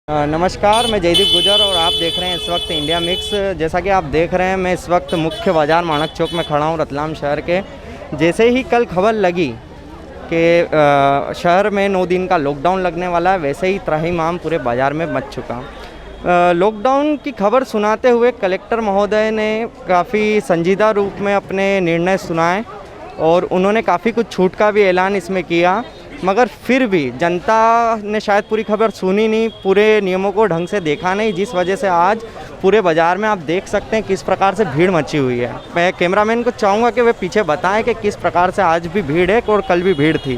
नमस्कार, मैं जयदीप गुजर और आप देख रहे हैं इस वक्त इंडिया मिक्स। जैसा कि आप देख रहे हैं, मैं इस वक्त मुख्य बाज़ार माणक चौक में खड़ा हूं, रतलाम शहर के। जैसे ही कल खबर लगी कि शहर में 9 दिन का लॉकडाउन लगने वाला है, वैसे ही त्राहिमाम पूरे बाज़ार में मच चुका। लॉकडाउन की खबर सुनाते हुए कलेक्टर महोदय ने काफ़ी संजीदा रूप में अपने निर्णय सुनाए और उन्होंने काफ़ी कुछ छूट का भी ऐलान इसमें किया, मगर फिर भी जनता ने शायद पूरी खबर सुनी नहीं, पूरे नियमों को ढंग से देखा नहीं, जिस वजह से आज पूरे बाज़ार में आप देख सकते हैं किस प्रकार से भीड़ मची हुई है। मैं कैमरामैन को चाहूँगा कि वे पीछे बताएं कि किस प्रकार से आज भी भीड़ है और कल भी भीड़ थी।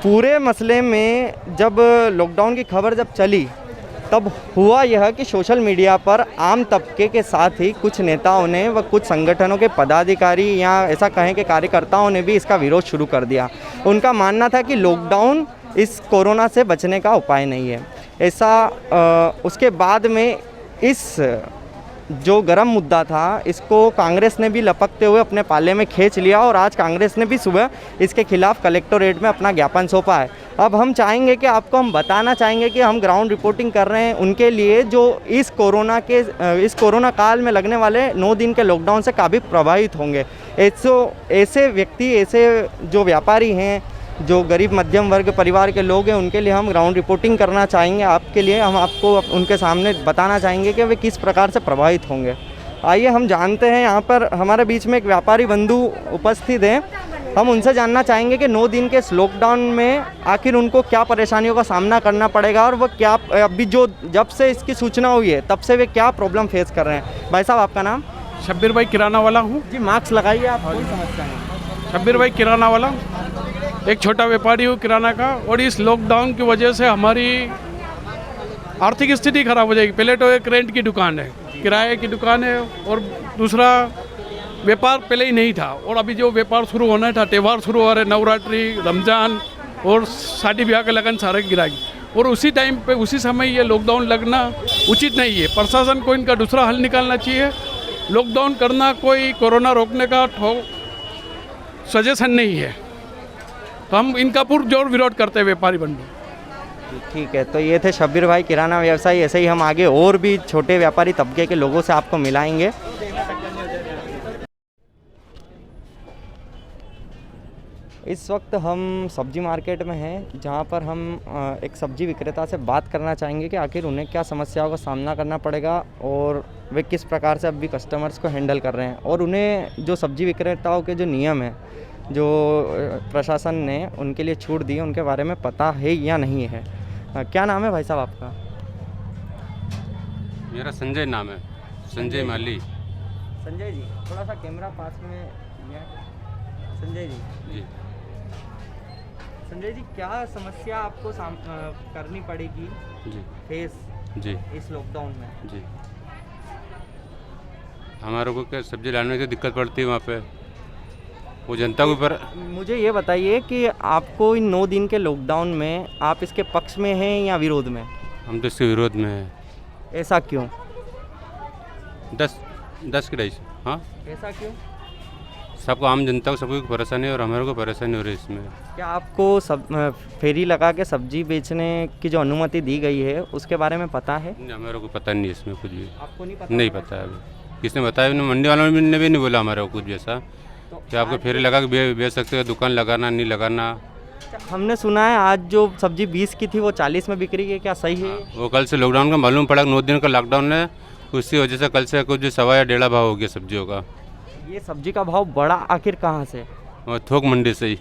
पूरे मसले में जब लॉकडाउन की खबर जब चली, तब हुआ यह कि सोशल मीडिया पर आम तबके के साथ ही कुछ नेताओं ने व कुछ संगठनों के पदाधिकारी या ऐसा कहें कि कार्यकर्ताओं ने भी इसका विरोध शुरू कर दिया। उनका मानना था कि लॉकडाउन इस कोरोना से बचने का उपाय नहीं है। उसके बाद में इस जो गर्म मुद्दा था, इसको कांग्रेस ने भी लपकते हुए अपने पाले में खींच लिया और आज कांग्रेस ने भी सुबह इसके खिलाफ कलेक्टोरेट में अपना ज्ञापन सौंपा है। अब हम चाहेंगे कि आपको हम बताना चाहेंगे कि हम ग्राउंड रिपोर्टिंग कर रहे हैं उनके लिए, जो इस कोरोना काल में लगने वाले 9 दिन के लॉकडाउन से काफ़ी प्रभावित होंगे। ऐसे व्यक्ति, ऐसे जो व्यापारी हैं, जो गरीब मध्यम वर्ग परिवार के लोग हैं, उनके लिए हम ग्राउंड रिपोर्टिंग करना चाहेंगे। आपके लिए हम आपको उनके सामने बताना चाहेंगे कि वे किस प्रकार से प्रभावित होंगे। आइए हम जानते हैं, यहाँ पर हमारे बीच में एक व्यापारी बंधु उपस्थित हैं। हम उनसे जानना चाहेंगे कि 9 दिन के इस लॉकडाउन में आखिर उनको क्या परेशानियों का सामना करना पड़ेगा और वो क्या अभी जब से इसकी सूचना हुई है तब से वे क्या प्रॉब्लम फेस कर रहे हैं। भाई साहब, आपका नाम? शब्बीर भाई किराना वाला हूँ जी, मास्क लगाइए आप, कोई समस्या नहीं। शब्बीर भाई किराना वाला, एक छोटा व्यापारी हूँ किराना का। और इस लॉकडाउन की वजह से हमारी आर्थिक स्थिति खराब हो जाएगी। पहले तो एक रेंट की दुकान है, किराए की दुकान है, और दूसरा व्यापार पहले ही नहीं था। और अभी जो व्यापार शुरू होना था, त्यौहार शुरू हो रहे, नवरात्रि, रमज़ान और शादी ब्याह के लगन सारे गिराएगी, और उसी टाइम पे उसी समय ये लॉकडाउन लगना उचित नहीं है। प्रशासन को इनका दूसरा हल निकालना चाहिए। लॉकडाउन करना कोई कोरोना रोकने का सजेशन नहीं है, तो हम इनका पुरजोर विरोध करते हैं व्यापारी बंधु। ठीक है, तो ये थे शब्बीर भाई किराना व्यवसायी। ऐसे ही हम आगे और भी छोटे व्यापारी तबके के लोगों से आपको मिलाएंगे। इस वक्त हम सब्जी मार्केट में हैं, जहां पर हम एक सब्जी विक्रेता से बात करना चाहेंगे कि आखिर उन्हें क्या समस्याओं का सामना करना पड़ेगा और वे किस प्रकार से अभी कस्टमर्स को हैंडल कर रहे हैं, और उन्हें जो सब्जी विक्रेताओं के जो नियम हैं, जो प्रशासन ने उनके लिए छूट दी है, उनके बारे में पता है या नहीं है। क्या नाम है भाई साहब आपका? मेरा संजय नाम है, संजय माली। संजय जी, थोड़ा सा कैमरा पास में लिया। संजय जी, संजय जी, क्या समस्या आपको करनी पड़ेगी जी फेस जी इस लॉकडाउन में? जी हमारे को क्या सब्जी लाने में दिक्कत पड़ती है वहाँ पे, वो जनता के ऊपर। मुझे ये बताइए कि आपको इन 9 दिन के लॉकडाउन में आप इसके पक्ष में हैं या विरोध में? हम तो इसके विरोध में हैं। ऐसा क्यों? 10 की 2.5। हाँ, ऐसा क्यों? सबको, आम जनता को सबको परेशानी और हमारे को परेशानी हो रही है इसमें। क्या आपको फेरी लगा के सब्जी बेचने की जो अनुमति दी गई है उसके बारे में पता है? नहीं, हमारे को पता नहीं है इसमें कुछ भी। आपको नहीं पता? नहीं पता है अभी, किसने बताया? मंडी वालों ने भी नहीं बोला हमारे को कुछ भी ऐसा कि आपको फेरी लगा के बेच सकते हो, दुकान लगाना नहीं लगाना। हमने सुना है आज जो सब्जी 20 की थी वो 40 में बिक रही है, क्या सही है? वो कल से लॉकडाउन का मालूम पड़ा, 9 दिन का लॉकडाउन है, उसी वजह से कल से कुछ 1.25 या 1.5 भाव हो गया सब्जियों का। ये सब्जी का भाव बढ़ा आखिर कहाँ से? और थोक मंडी से ही।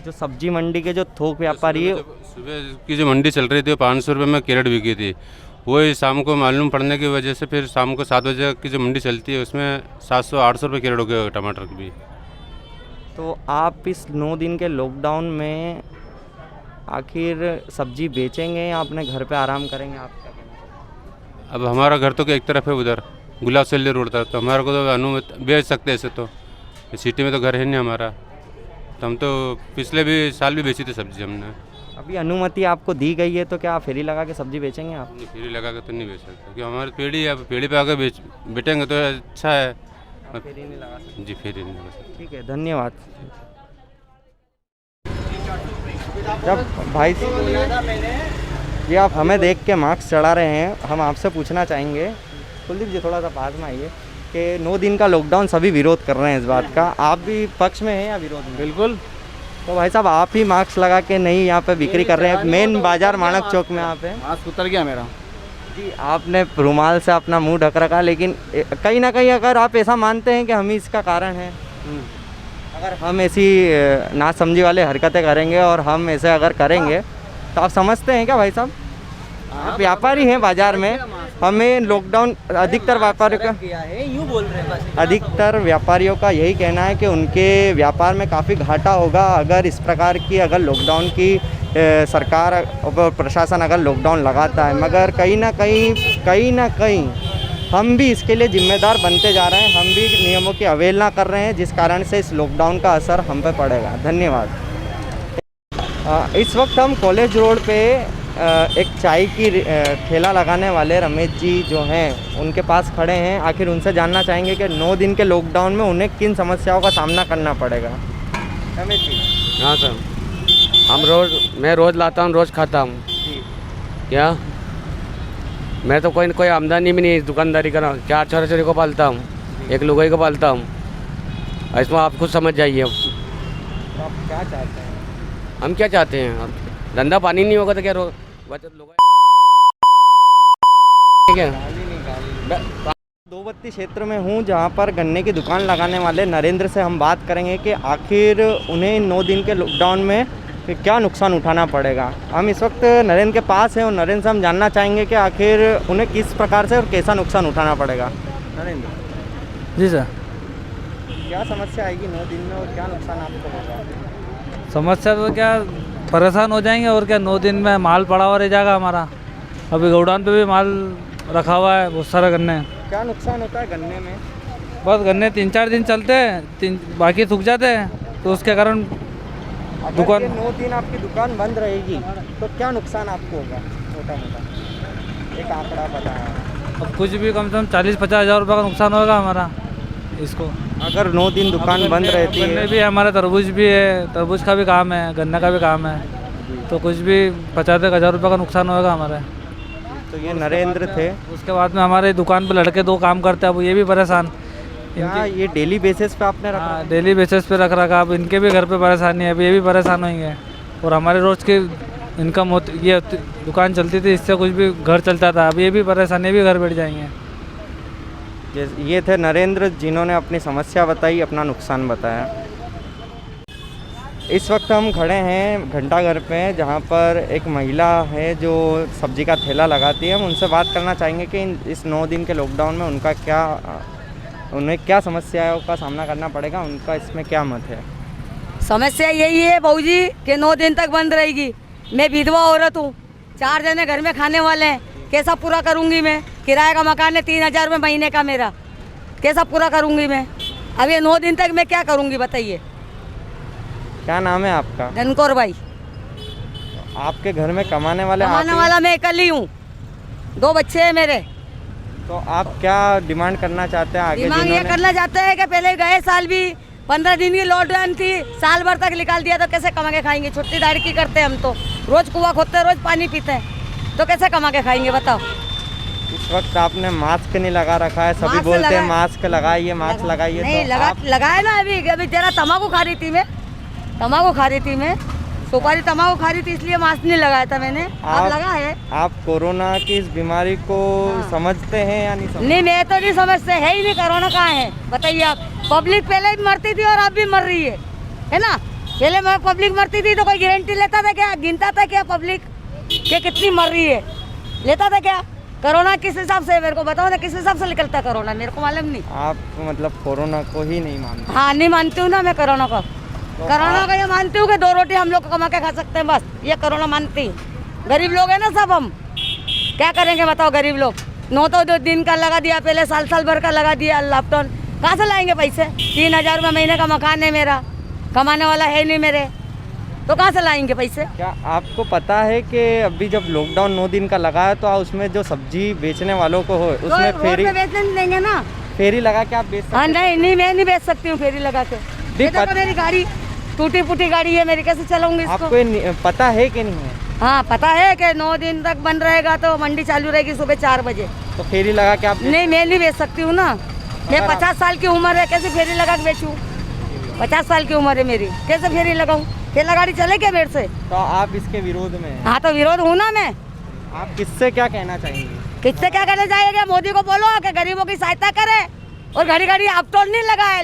जो सब्जी मंडी के जो थोक व्यापारी है, सुबह की जो मंडी चल रही थी 500 रुपये में कैरेट बिकी थी, वही शाम को मालूम पड़ने की वजह से फिर शाम को 7 बजे की जो मंडी चलती है उसमें 700-800 रुपये कैरेट हो गए टमाटर की भी। तो आप इस 9 दिन के लॉकडाउन में आखिर सब्जी बेचेंगे या अपने घर पे आराम करेंगे? आप क्या कहेंगे? अब हमारा घर तो एक तरफ है, उधर गुलाब सल्ले रोड था, तो हमारे को तो अनुमति बेच सकते ऐसे तो, सिटी में तो घर है नहीं हमारा, तो हम तो पिछले भी साल भी बेची थी सब्जी हमने। अभी अनुमति आपको दी गई है, तो क्या आप फेरी लगा के सब्जी बेचेंगे आप? नहीं, फेरी लगा के तो नहीं बेच सकते, क्योंकि हमारी पेड़ी है, पेड़ी पे आकर बेचेंगे तो अच्छा है। फेरी नहीं लगा सकते? जी, फेरी नहीं लगा सकते। ठीक है, धन्यवाद। जब भाई जी आप हमें देख के मार्क्स चढ़ा रहे हैं, हम आपसे पूछना चाहेंगे, कुलदीप जी थोड़ा सा पास में आइए, कि 9 दिन का लॉकडाउन सभी विरोध कर रहे हैं इस बात का, आप भी पक्ष में हैं या विरोध में? बिल्कुल। तो भाई साहब आप ही मास्क लगा के नहीं यहाँ पे बिक्री कर रहे हैं, मेन बाजार माणक चौक में आप हैं। मास्क उतर गया मेरा। जी आपने रुमाल से अपना मुंह ढक रखा, लेकिन कहीं ना कहीं अगर आप ऐसा मानते हैं कि हम ही इसका कारण हैं, अगर हम ऐसी नासमझी वाले हरकतें करेंगे और हम ऐसे अगर करेंगे तो आप समझते हैं क्या भाई साहब? आप व्यापारी हैं बाजार में, हमें लॉकडाउन अधिकतर व्यापारियों का यूँ बोल रहे हैं बस। अधिकतर व्यापारियों का यही कहना है कि उनके व्यापार में काफ़ी घाटा होगा अगर इस प्रकार की अगर लॉकडाउन की सरकार और प्रशासन अगर लॉकडाउन लगाता है, मगर कहीं ना कहीं हम भी इसके लिए जिम्मेदार बनते जा रहे हैं, हम भी नियमों की अवहेलना कर रहे हैं, जिस कारण से इस लॉकडाउन का असर हम पे पड़ेगा। धन्यवाद। इस वक्त हम कॉलेज रोड पे एक चाय की ठेला लगाने वाले रमेश जी जो हैं उनके पास खड़े हैं, आखिर उनसे जानना चाहेंगे कि 9 दिन के लॉकडाउन में उन्हें किन समस्याओं का सामना करना पड़ेगा। रमेश जी। हाँ सर, मैं रोज़ लाता हूँ, रोज़ खाता हूँ। क्या मैं तो कोई आमदनी भी नहीं है, दुकानदारी कर रहा हूँ, 4 छोरे को पालता हूँ, एक लुगाई को पालता हूँ, इसमें आप खुद समझ जाइए। तो आप क्या चाहते हैं? हम क्या चाहते हैं, अब धंधा पानी नहीं होगा तो क्या क्या दो बत्ती क्षेत्र में हूँ जहाँ पर गन्ने की दुकान लगाने वाले नरेंद्र से हम बात करेंगे कि आखिर उन्हें 9 दिन के लॉकडाउन में क्या नुकसान उठाना पड़ेगा। हम इस वक्त नरेंद्र के पास हैं और नरेंद्र से हम जानना चाहेंगे कि आखिर उन्हें किस प्रकार से और कैसा नुकसान उठाना पड़ेगा। नरेंद्र जी सर, क्या समस्या आएगी 9 दिन में और क्या नुकसान आपको होगा? समस्या तो क्या, परेशान हो जाएंगे और क्या। 9 दिन में माल पड़ा हुआ रह जाएगा हमारा, अभी गोडाउन पे भी माल रखा हुआ है बहुत सारा गन्ने। क्या नुकसान होता है गन्ने में? बस गन्ने 3-4 दिन चलते हैं, बाकी सूख जाते हैं, तो उसके कारण दुकान 9 दिन आपकी दुकान बंद रहेगी तो क्या नुकसान आपको होगा? छोटा मोटा एक आंकड़ा बताया। अब कुछ भी कम से कम 40-50 हज़ार रुपये का नुकसान होगा हमारा इसको। अगर 9 दिन दुकान बंद रहती गन्ने है भी हमारा, तरबूज भी है, तरबूज का भी काम है, गन्ने का भी काम है, तो कुछ भी 50 हज़ार रुपये का नुकसान होगा हमारे। तो ये नरेंद्र थे। उसके बाद में हमारे दुकान पे लड़के 2 काम करते हैं, अब ये भी परेशान। क्या ये डेली बेसिस पे आपने रखा? हाँ, डेली बेसिस पे रख रखा। अब इनके भी घर पे परेशानी है, अब ये भी परेशान होंगे, और हमारे रोज़ की इनकम होती, ये दुकान चलती थी, इससे कुछ भी घर चलता था, अब ये भी परेशानी, भी घर बैठ जाएंगे। ये थे नरेंद्र जिन्होंने अपनी समस्या बताई, अपना नुकसान बताया। इस वक्त हम खड़े हैं घंटाघर पे, जहाँ पर एक महिला है जो सब्जी का ठेला लगाती है। हम उनसे बात करना चाहेंगे कि इस 9 दिन के लॉकडाउन में उन्हें क्या समस्याओं का सामना करना पड़ेगा, उनका इसमें क्या मत है? समस्या यही है भाऊजी कि 9 दिन तक बंद रहेगी। मैं विधवा औरत हूँ, 4 जने घर में खाने वाले हैं, कैसा पूरा करूँगी मैं? किराए का मकान है 3,000 रुपये महीने का मेरा, कैसा पूरा करूँगी मैं? अब ये 9 दिन तक मैं क्या करूँगी बताइए। क्या नाम है आपका? धनकौर भाई। आपके घर में कमाने वाले कमाने वाला मैं अकेली हूँ, 2 बच्चे हैं मेरे। तो आप क्या डिमांड करना चाहते हैं आगे? डिमांड ये करना चाहते हैं कि पहले गए साल भी 15 दिन की लॉकडाउन थी, साल भर तक निकाल दिया, तो कैसे कमा के खाएंगे? छुट्टी दारी की करते हैं हम, तो रोज कुआं खोदते हैं, रोज पानी पीते हैं, तो कैसे कमा के खाएंगे बताओ। इस वक्त आपने मास्क नहीं लगा रखा है, सभी बोलते हैं मास्क लगाइए, मास्क लगाइए। नहीं तो लगाए ना। अभी जरा तम्बाकू खा रही थी मैं, सुपारी तम्बाकू खा रही थी, इसलिए मास्क नहीं लगाया था मैंने। आप लगा है? आप कोरोना की इस बीमारी को समझते हैं या नहीं समझते? नहीं, मैं तो नहीं समझते, है ही नहीं। कोरोना कहाँ है बताइए आप? पब्लिक पहले भी मरती थी और अब भी मर रही है ना? पहले मैं पब्लिक मरती थी तो कोई गारंटी लेता था क्या? गिनता था क्या पब्लिक के कितनी मर रही है? लेता था क्या? कोरोना किस हिसाब से, मेरे को बताओ ना, किस हिसाब से निकलता कोरोना? मेरे को मालूम नहीं। आप मतलब कोरोना को ही नहीं मानते? हाँ, नहीं मानती हूँ ना मैं कोरोना को। कोरोना का ये मानती हूँ कि 2 रोटी हम लोग कमा के खा सकते हैं, बस ये कोरोना मानती हूँ। गरीब लोग हैं ना सब, हम क्या करेंगे बताओ? गरीब लोग 9 दिन का लगा दिया, पहले साल भर का लगा दिया लॉकडाउन, कहाँ से लाएंगे पैसे? 3,000 रुपये महीने का मकान है मेरा, कमाने वाला है नहीं मेरे, तो कहाँ से लाएंगे पैसे? क्या आपको पता है कि अभी जब लॉकडाउन 9 दिन का लगा है तो उसमें जो सब्जी बेचने वालों को हो उसमें तो फेरी बेचने नहीं देंगे ना? फेरी लगा के आप बेच सकते? हाँ, नहीं मैं नहीं बेच सकती हूँ फेरी लगा के। मेरी गाड़ी टूटी फूटी गाड़ी है मेरी, कैसे चलाऊंगी इसको? आपको पता है कि नहीं है? हाँ पता है कि 9 दिन तक बंद रहेगा तो मंडी चालू रहेगी सुबह 4 बजे। तो फेरी लगा के आप नहीं मैं नहीं बेच सकती हूँ ना, मैं 50 साल की उम्र है, कैसे फेरी लगा के बेचूँ? 50 साल की उम्र है मेरी, कैसे फेरी लगाऊँ? ठेला गाड़ी चले क्या मेरे से? तो आप इसके विरोध में हैं। हाँ तो विरोध हूँ ना मैं। आप किससे क्या कहना चाहेंगे? किससे क्या करने जाएगा? मोदी को बोलो कि गरीबों की सहायता करे, और घड़ी घड़ी अपटोन नहीं लगाए,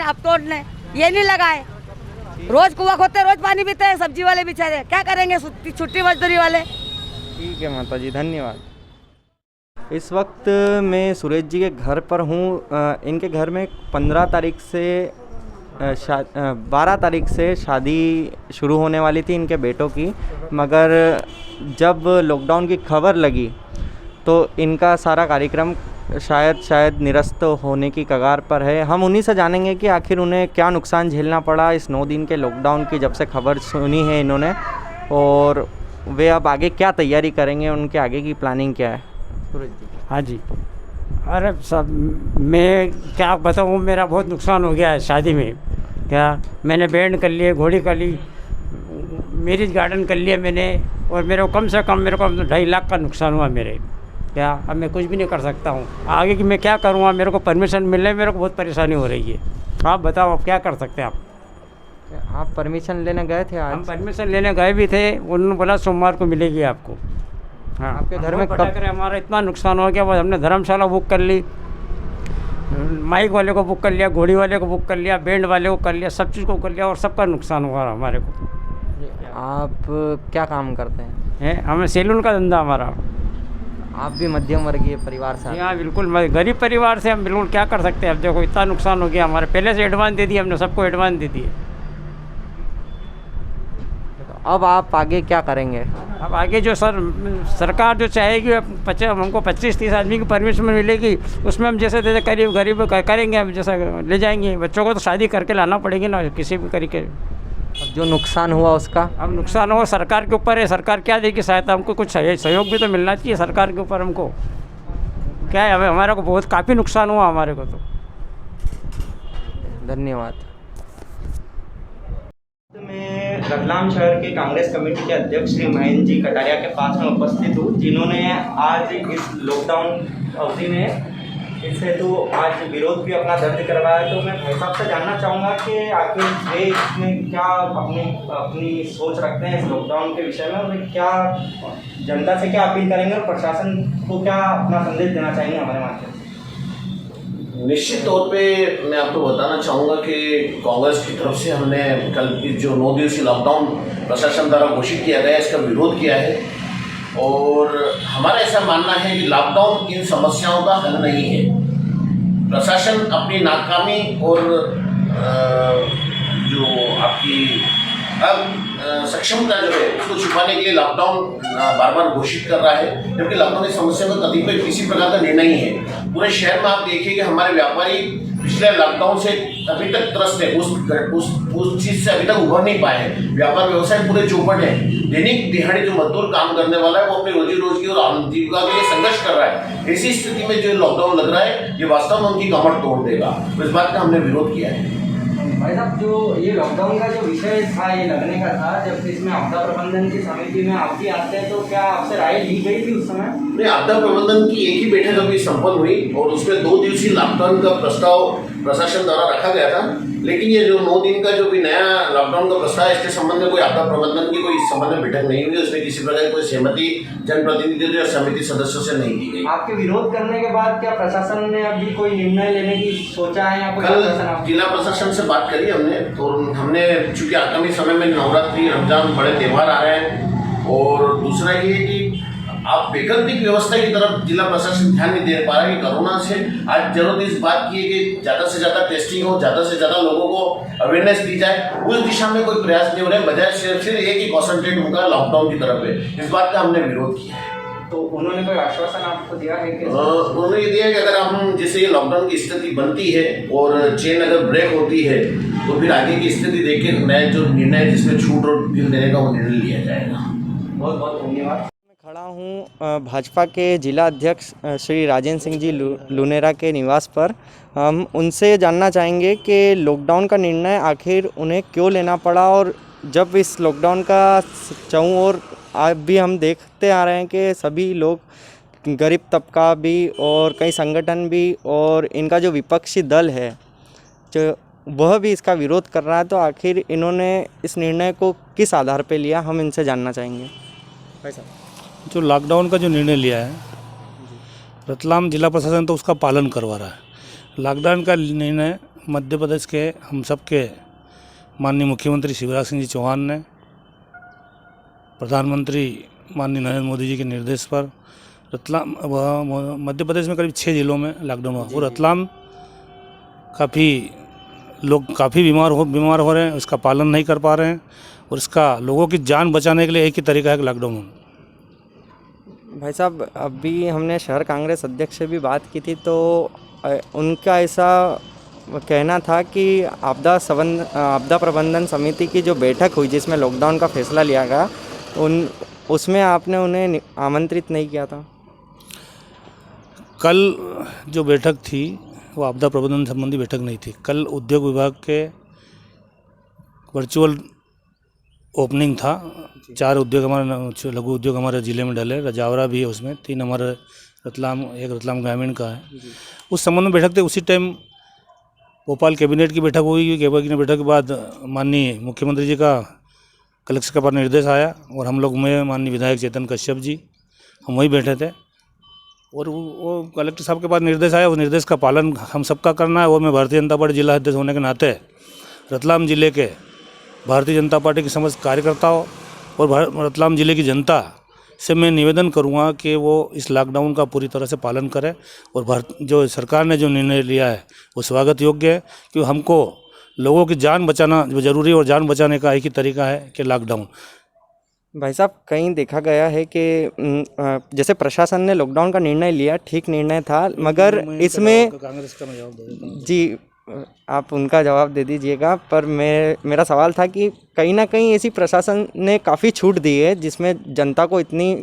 अपटोन ने ये नहीं लगाए। रोज कुआं खोदते, रोज पानी पीते हैं सब्जी वाले बेचारे, क्या करेंगे? छुट्टी मजदूरी वाले। ठीक है माता जी, धन्यवाद। इस वक्त मैं सुरेश जी के घर पर हूँ। इनके घर में 15 तारीख से 12 तारीख से शादी शुरू होने वाली थी इनके बेटों की, मगर जब लॉकडाउन की खबर लगी तो इनका सारा कार्यक्रम शायद निरस्त होने की कगार पर है। हम उन्हीं से जानेंगे कि आखिर उन्हें क्या नुकसान झेलना पड़ा इस 9 दिन के लॉकडाउन की जब से खबर सुनी है इन्होंने, और वे अब आगे क्या तैयारी करेंगे, उनके आगे की प्लानिंग क्या है। सूरज जी। हाँ जी। अरे सब मैं क्या बताऊँ, मेरा बहुत नुकसान हो गया है शादी में। क्या मैंने बैंड कर लिए, घोड़ी कर ली, मैरिज गार्डन कर लिया मैंने, और मेरे को कम से कम मेरे को 2.5 लाख का नुकसान हुआ मेरे। क्या अब मैं कुछ भी नहीं कर सकता हूँ आगे कि मैं क्या करूँगा? मेरे को परमिशन मिलने मेरे को बहुत परेशानी हो रही है। आप बताओ आप क्या कर सकते हैं? आप परमिशन लेने गए थे आज? हम परमिशन लेने गए भी थे, उन्होंने बोला सोमवार को मिलेगी आपको। हाँ, आपके घर में कब हमारा इतना नुकसान हो गया, बस हमने धर्मशाला बुक कर ली, माइक वाले को बुक कर लिया, घोड़ी वाले को बुक कर लिया, बैंड वाले को कर लिया, सब चीज़ को कर लिया, और सबका नुकसान हुआ हमारे को। आप क्या काम करते हैं? हमें सैलून का धंधा हमारा। आप भी मध्यम वर्गीय परिवार से? जी हाँ बिल्कुल, गरीब परिवार से हम बिल्कुल क्या कर सकते हैं। अब देखो इतना नुकसान हो गया हमारे, पहले से एडवांस दे दिए हमने, सबको एडवांस दे दिए। अब आप आगे क्या करेंगे? अब आगे जो सरकार जो चाहेगी, हमको 25-30 आदमी की परमिशन मिलेगी, उसमें हम जैसे जैसे गरीब करेंगे, हम जैसा ले जाएंगे। बच्चों को तो शादी करके लाना पड़ेगी ना किसी भी तरीके। अब जो नुकसान हुआ उसका? अब नुकसान हो सरकार के ऊपर है, सरकार क्या देगी सहायता? हमको कुछ सहयोग भी तो मिलना चाहिए सरकार के ऊपर। हमको क्या है, हमें हमारे को बहुत काफ़ी नुकसान हुआ हमारे को तो। धन्यवाद। मैं रतलाम शहर के कांग्रेस कमेटी के अध्यक्ष श्री महेंद्र जी कटारिया के पास में उपस्थित हूँ, जिन्होंने आज इस लॉकडाउन अवधि में इस हेतु आज विरोध भी अपना दर्ज करवाया। तो मैं भाई साहब से जानना चाहूँगा कि आखिर वे इसमें क्या अपनी सोच रखते हैं इस लॉकडाउन के विषय में, और क्या जनता से क्या अपील करेंगे और प्रशासन को क्या अपना संदेश देना चाहेंगे हमारे माध्यम से? निश्चित तौर पे मैं आपको बताना चाहूँगा कि कांग्रेस की तरफ से हमने कल जो 9 दिवसीय लॉकडाउन प्रशासन द्वारा घोषित किया गया इसका विरोध किया है, और हमारा ऐसा मानना है कि लॉकडाउन इन समस्याओं का हल नहीं है। प्रशासन अपनी नाकामी और जो आपकी सक्षमता जो है उसको छुपाने के लिए लॉकडाउन बार बार घोषित कर रहा है, जबकि लॉकडाउन की समस्या का कभी किसी प्रकार का निर्णय नहीं है। पूरे शहर में आप देखिए कि हमारे व्यापारी पिछले लॉकडाउन से अभी तक त्रस्त है, उस चीज़ से अभी तक उभर नहीं पाए हैं। व्यापार व्यवसाय पूरे चौपट है। दैनिक दिहाड़ी जो मजदूर काम करने वाला है वो अपनी रोजी रोजी और आजीविका के लिए संघर्ष कर रहा है। ऐसी स्थिति में जो लॉकडाउन लग रहा है ये वास्तव में उनकी कमर तोड़ देगा। तो इस बात का हमने विरोध किया है। भाई साहब, जो ये लॉकडाउन का जो विषय था ये लगने का था, जब इसमें आपदा प्रबंधन की समिति में आप भी आते हैं, तो क्या आपसे राय ली गई थी उस समय? नहीं, आपदा प्रबंधन की एक ही बैठक अभी संपन्न हुई और उसमें 2 दिवसीय लॉकडाउन का प्रस्ताव प्रशासन द्वारा रखा गया था, लेकिन ये जो 9 दिन का जो भी नया लॉकडाउन का प्रस्ताव है इसके संबंध में कोई आपदा प्रबंधन की कोई इस संबंध में बैठक नहीं हुई। उसमें किसी प्रकार की कोई सहमति जनप्रतिनिधियों या समिति सदस्यों से नहीं की गई। आपके विरोध करने के बाद क्या प्रशासन ने अभी कोई निर्णय लेने की सोचा है या कोई? कल जिला प्रशासन से बात करी हमने, तो हमने चूंकि आगामी समय में नवरात्रि, रमजान बड़े त्यौहार आ रहे हैं, और दूसरा ये कि आप वैकल्पिक व्यवस्था की तरफ जिला प्रशासन ध्यान नहीं दे पा रहा है कि कोरोना से आज जरूरत इस बात की है कि ज़्यादा से ज़्यादा टेस्टिंग हो, ज़्यादा से ज़्यादा लोगों को अवेयरनेस दी जाए। उस दिशा में कोई प्रयास नहीं हो रहे, बजाय सिर्फ एक ही कॉन्सेंट्रेट उनका लॉकडाउन की तरफ है। इस बात का हमने विरोध किया है। तो उन्होंने कोई आश्वासन आपको दिया है कि? उन्होंने ये दिया कि अगर हम जैसे ये लॉकडाउन की स्थिति बनती है और चेन अगर ब्रेक होती है तो फिर आगे की स्थिति देख के नया जो निर्णय जिसमें छूट और ढील देने का वो निर्णय लिया जाएगा। बहुत बहुत धन्यवाद। मैं खड़ा हूँ भाजपा के जिला अध्यक्ष श्री राजेंद्र सिंह जी लुनेरा के निवास पर। हम उनसे जानना चाहेंगे कि लॉकडाउन का निर्णय आखिर उन्हें क्यों लेना पड़ा, और जब इस लॉकडाउन का चारों ओर भी हम देखते आ रहे हैं कि सभी लोग गरीब तबका भी और कई संगठन भी और इनका जो विपक्षी दल है जो वह भी इसका विरोध कर रहा है। तो आखिर इन्होंने इस निर्णय को किस आधार पे लिया, हम इनसे जानना चाहेंगे। भाई साहब, जो लॉकडाउन का जो निर्णय लिया है, रतलाम जिला प्रशासन तो उसका पालन करवा रहा है। लॉकडाउन का निर्णय मध्य प्रदेश के हम सबके माननीय मुख्यमंत्री शिवराज सिंह जी चौहान ने, प्रधानमंत्री माननीय नरेंद्र मोदी जी के निर्देश पर रतलाम मध्य प्रदेश में करीब 6 जिलों में लॉकडाउन हुआ। और रतलाम लोग काफ़ी बीमार हो रहे हैं, उसका पालन नहीं कर पा रहे हैं और इसका लोगों की जान बचाने के लिए एक ही तरीका है कि लॉकडाउन। भाई साहब, अभी हमने शहर कांग्रेस अध्यक्ष से भी बात की थी तो उनका ऐसा कहना था कि आपदा प्रबंधन समिति की जो बैठक हुई जिसमें लॉकडाउन का फैसला लिया गया उसमें आपने उन्हें आमंत्रित नहीं किया था। कल जो बैठक थी वो आपदा प्रबंधन संबंधी बैठक नहीं थी। कल उद्योग विभाग के वर्चुअल ओपनिंग था। 4 उद्योग हमारे लघु उद्योग हमारे ज़िले में डले, रजावरा भी है उसमें, 3 हमारे एक रतलाम ग्रामीण का है। उस संबंध में बैठक थी। उसी टाइम भोपाल कैबिनेट की बैठक हुई। कैबिनेट बैठक के बाद माननीय मुख्यमंत्री जी का कलेक्टर के पास निर्देश आया और हम लोग में माननीय विधायक चेतन कश्यप जी हम वहीं बैठे थे और वो कलेक्टर साहब के पास निर्देश आया। उस निर्देश का पालन हम सबका करना है और मैं भारतीय जनता पार्टी जिला अध्यक्ष होने के नाते रतलाम जिले के भारतीय जनता पार्टी के समस्त कार्यकर्ताओं और रतलाम जिले की जनता से मैं निवेदन करूंगा कि वो इस लॉकडाउन का पूरी तरह से पालन करें और जो सरकार ने जो निर्णय लिया है वो स्वागत योग्य है, क्योंकि हमको लोगों की जान बचाना जरूरी है और जान बचाने का एक ही तरीका है कि लॉकडाउन। भाई साहब, कहीं देखा गया है कि जैसे प्रशासन ने लॉकडाउन का निर्णय लिया, ठीक निर्णय था, मगर इसमें कांग्रेस का मैं जवाब दे देता हूं। जी आप उनका जवाब दे दीजिएगा, पर मेरा सवाल था कि कहीं ना कहीं ऐसी प्रशासन ने काफ़ी छूट दी है जिसमें जनता को इतनी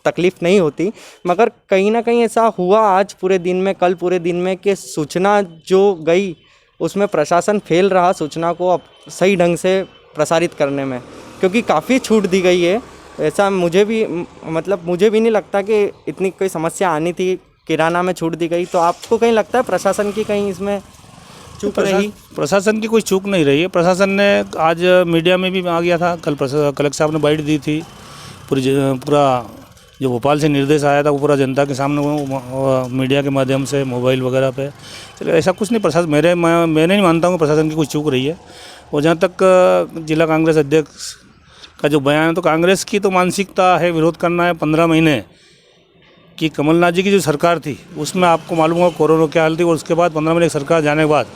तकलीफ़ नहीं होती, मगर कहीं ना कहीं ऐसा हुआ आज पूरे दिन में, कल पूरे दिन में कि सूचना जो गई उसमें प्रशासन फेल रहा सूचना को अब सही ढंग से प्रसारित करने में, क्योंकि काफ़ी छूट दी गई है। ऐसा मुझे भी नहीं लगता कि इतनी कोई समस्या आनी थी, किराना में छूट दी गई। तो आपको कहीं लगता है प्रशासन की कहीं इसमें चूक रही? प्रशासन की कोई चूक नहीं रही है। प्रशासन ने आज मीडिया में भी आ गया था, कल कलेक्टर साहब ने बाइट दी थी। पूरा जो भोपाल से निर्देश आया था वो पूरा जनता के सामने मीडिया के माध्यम से मोबाइल वगैरह पे चलो, ऐसा कुछ नहीं। प्रशासन मैं नहीं मानता हूँ प्रशासन की कोई चूक रही है। और जहाँ तक जिला कांग्रेस अध्यक्ष का जो बयान है, तो कांग्रेस की तो मानसिकता है विरोध करना है। 15 महीने की कमलनाथ जी की जो सरकार थी उसमें आपको मालूम होगा कोरोना क्या हाल थी, और उसके बाद 15 महीने की सरकार जाने के बाद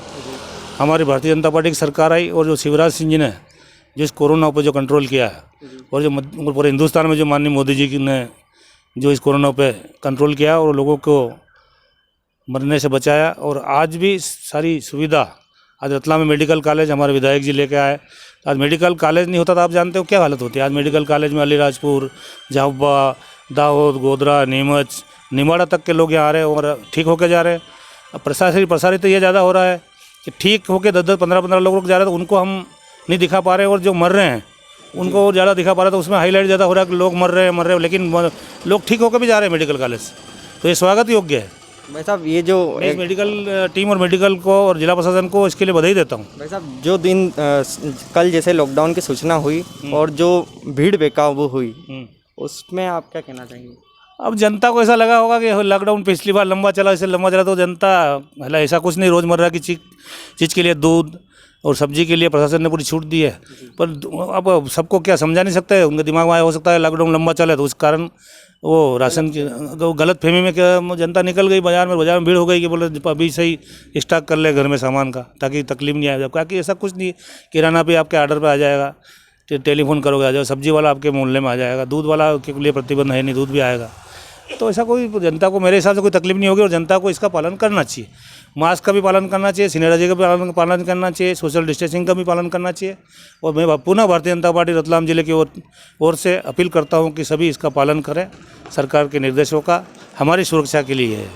हमारी भारतीय जनता पार्टी की सरकार आई और जो शिवराज सिंह जी ने जिस कोरोना पर जो कंट्रोल किया है और जो पूरे हिंदुस्तान में जो माननीय मोदी जी ने जो इस कोरोना पे कंट्रोल किया और लोगों को मरने से बचाया। और आज भी सारी सुविधा, आज रतलाम में मेडिकल कॉलेज हमारे विधायक जी लेके आए। आज मेडिकल कॉलेज नहीं होता तो आप जानते हो क्या हालत होती है। आज मेडिकल कॉलेज में अलीराजपुर, झाबुआ, दाहोद, गोधरा, नीमच, निमाड़ा तक के लोग यहाँ आ रहे हैं और ठीक होकर जा रहे हैं। अब प्रसारित तो ये ज़्यादा हो रहा है कि ठीक होकर 10-10, 15-15 लोग जा रहे हैं तो उनको हम नहीं दिखा पा रहे हैं, और जो मर रहे हैं उनको ज़्यादा दिखा पा रहे हैं। तो उसमें हाईलाइट ज़्यादा हो रहा है कि लोग मर रहे हैं, लेकिन लोग ठीक होकर भी जा रहे हैं मेडिकल कॉलेज, तो ये स्वागत योग्य है। भाई साहब, ये जो मैं मेडिकल टीम और मेडिकल को और जिला प्रशासन को इसके लिए बधाई देता हूँ। भाई साहब, जो दिन कल जैसे लॉकडाउन की सूचना हुई और जो भीड़ बेकाबू हुई, उसमें आप क्या कहना चाहेंगे? अब जनता को ऐसा लगा होगा कि लॉकडाउन पिछली बार लंबा चला, इससे लंबा चला, तो जनता ऐसा कुछ नहीं, रोज़मर्रा की चीज़ के लिए दूध और सब्जी के लिए प्रशासन ने पूरी छूट दी है। पर अब सबको क्या समझा नहीं सकते, उनके दिमाग में आया हो सकता है लॉकडाउन लंबा चले तो उस कारण वो राशन की गलत फहमी में क्या जनता निकल गई बाज़ार में भीड़ हो गई कि बोले अभी सही स्टॉक कर ले घर में सामान का ताकि तकलीफ नहीं आए। ताकि ऐसा कुछ नहीं, किराना भी आपके ऑर्डर पे आ जाएगा, टेलीफोन करोगे आ जाएगा, सब्जी वाला आपके मोहल्ले में आ जाएगा, दूध वाला के लिए प्रतिबंध है नहीं, दूध भी आएगा। तो ऐसा कोई जनता को मेरे हिसाब से कोई तकलीफ नहीं होगी और जनता को इसका पालन करना चाहिए। मास्क का भी पालन करना चाहिए, सैनिटाइजर का भी पालन करना चाहिए, सोशल डिस्टेंसिंग का भी पालन करना चाहिए। और मैं पुनः भारतीय जनता पार्टी रतलाम जिले की ओर से अपील करता हूं कि सभी इसका पालन करें। सरकार के निर्देशों का हमारी सुरक्षा के लिए है।